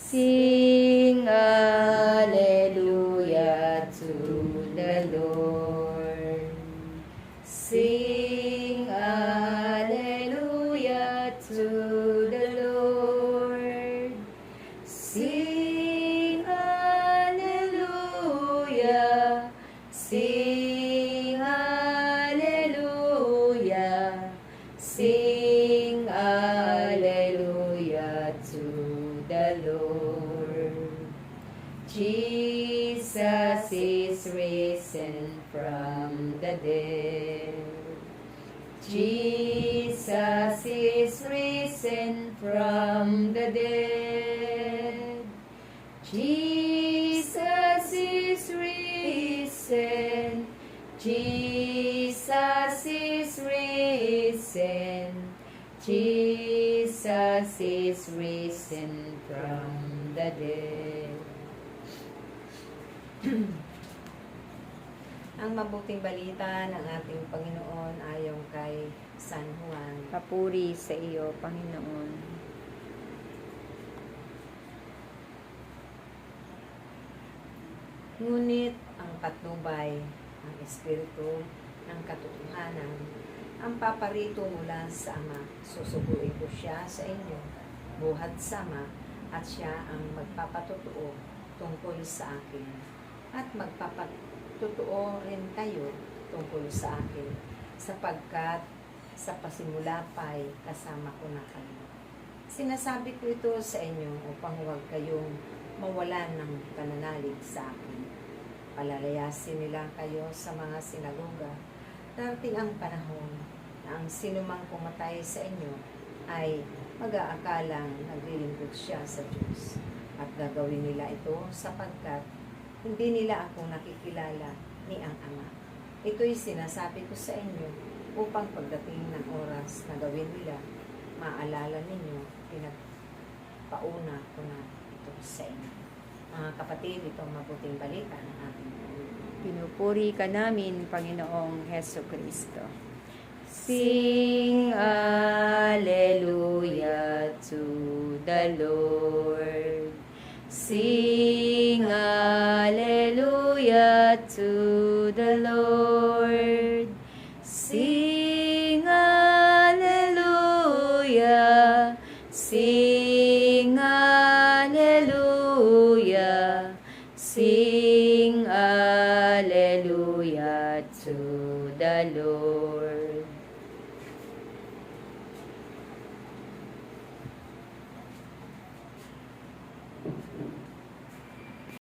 Sing Alleluia to the Lord. Sing Alleluia to the Lord. Sing Alleluia. Sing Alleluia. Sing Alleluia to the Lord. Jesus is risen from the dead. Jesus is risen from the dead. Jesus is risen. Jesus is risen. Jesus is risen from the dead. Ang mabuting balita ng ating Panginoon ayon kay San Juan. Papuri sa iyo, Panginoon. Ngunit ang patnubay, ang Espiritu ng katotohanan, ang paparito mula sa Ama, susuguin ko siya sa inyo, buhat sama, at siya ang magpapatotoo tungkol sa akin, at magpapatotoo rin kayo tungkol sa akin, sapagkat sa pasimula pa'y kasama ko na kayo. Sinasabi ko ito sa inyo upang huwag kayong mawalan ng pananalig sa akin. Palalayasin nila kayo sa mga sinagoga. Darating ang panahon na ang sinumang pumatay sa inyo ay mag-aakalang naglilingkod siya sa Diyos. At gagawin nila ito sapagkat hindi nila ako nakikilala ni ang Ama. Ito'y sinasabi ko sa inyo upang pagdating ng oras na gawin nila, maalala ninyo, pinagpauna ko na ito sa inyo. Mga kapatid, ito ang mabuting balita ng ating Panginoon. Pinupuri ka namin, Panginoong Heso Kristo. Sing Alleluia to the Lord. Sing Alleluia